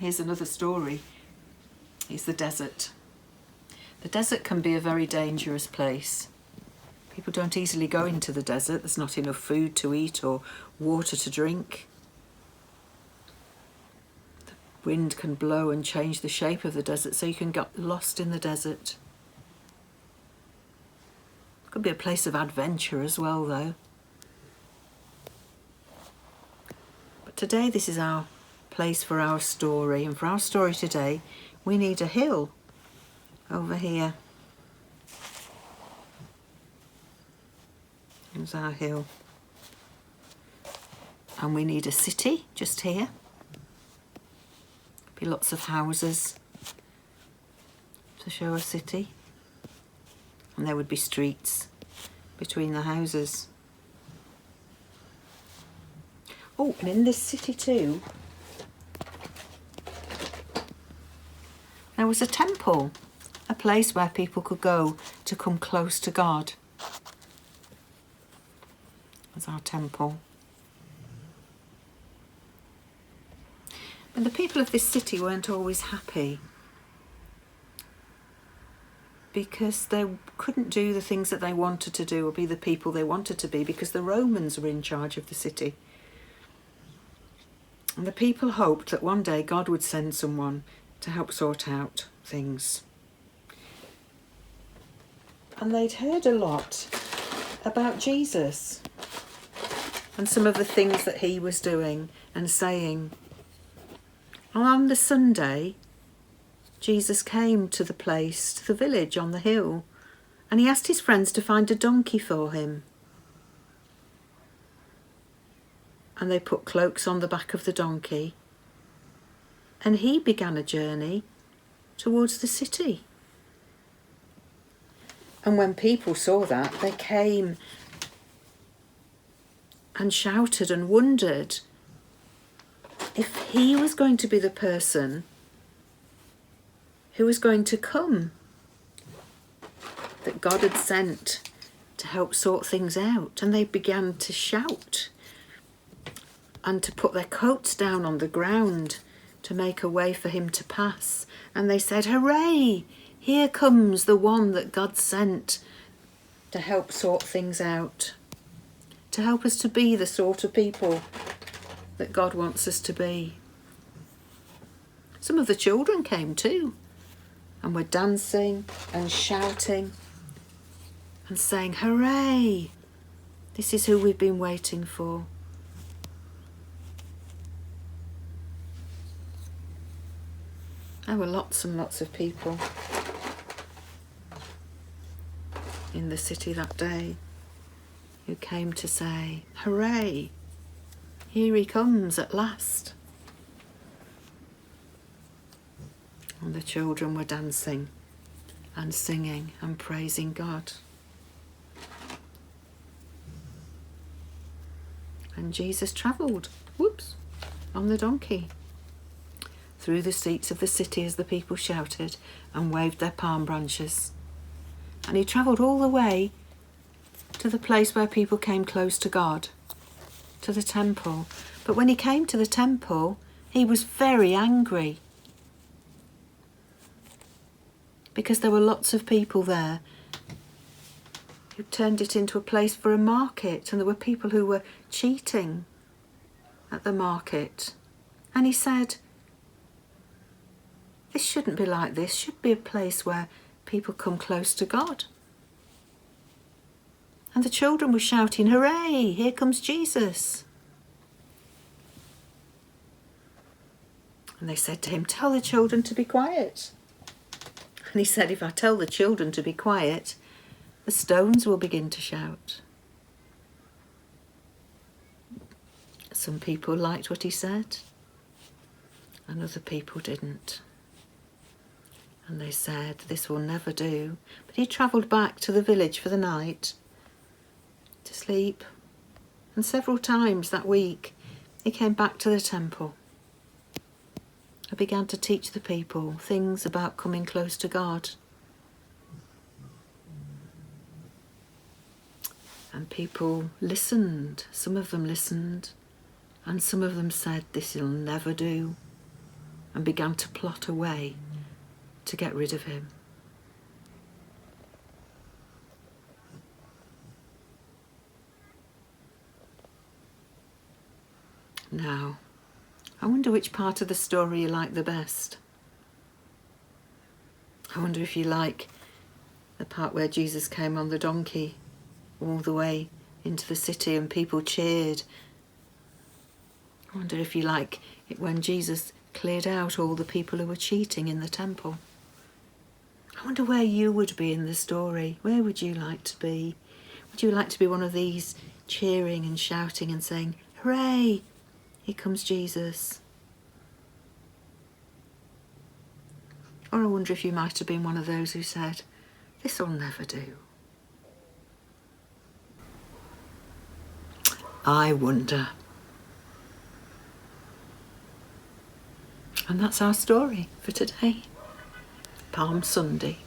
here's another story, is the desert. The desert can be a very dangerous place. People don't easily go into the desert. There's not enough food to eat or water to drink. The wind can blow and change the shape of the desert, so you can get lost in the desert. It could be a place of adventure as well, though. But today, this is our place for our story. And for our story today, we need a hill over here. There's our hill. And we need a city just here. Be lots of houses to show a city. And there would be streets between the houses. Oh, and in this city too, there was a temple, a place where people could go to come close to God. That's our temple. And the people of this city weren't always happy because they couldn't do the things that they wanted to do or be the people they wanted to be because the Romans were in charge of the city. And the people hoped that one day God would send someone to help sort out things. And they'd heard a lot about Jesus and some of the things that he was doing and saying. And on the Sunday, Jesus came to the place, to the village on the hill, and he asked his friends to find a donkey for him. And they put cloaks on the back of the donkey, and he began a journey towards the city. And when people saw that, they came and shouted and wondered if he was going to be the person who was going to come, that God had sent to help sort things out. And they began to shout and to put their coats down on the ground to make a way for him to pass. And they said, "Hooray! Here comes the one that God sent to help sort things out, to help us to be the sort of people that God wants us to be." Some of the children came too and were dancing and shouting and saying, "Hooray! This is who we've been waiting for." There were lots and lots of people in the city that day who came to say, "Hooray! Here he comes at last." And the children were dancing and singing and praising God. And Jesus travelled, on the donkey through the streets of the city as the people shouted and waved their palm branches. And he travelled all the way to the place where people came close to God, to the temple. But when he came to the temple, he was very angry because there were lots of people there who turned it into a place for a market, and there were people who were cheating at the market. And he said, "This shouldn't be like this. It should be a place where people come close to God." And the children were shouting, "Hooray, here comes Jesus." And they said to him, "Tell the children to be quiet." And he said, "If I tell the children to be quiet, the stones will begin to shout." Some people liked what he said, and other people didn't. And they said, "This will never do." But he travelled back to the village for the night to sleep. And several times that week, he came back to the temple and began to teach the people things about coming close to God. And people listened. Some of them listened, and some of them said, "This will never do." and began to plot a way to get rid of him. Now, I wonder which part of the story you like the best. I wonder if you like the part where Jesus came on the donkey all the way into the city and people cheered. I wonder if you like it when Jesus cleared out all the people who were cheating in the temple. I wonder where you would be in the story. Where would you like to be? Would you like to be one of these cheering and shouting and saying, "Hooray, here comes Jesus"? Or I wonder if you might have been one of those who said, "This'll never do." I wonder. And that's our story for today, Palm Sunday.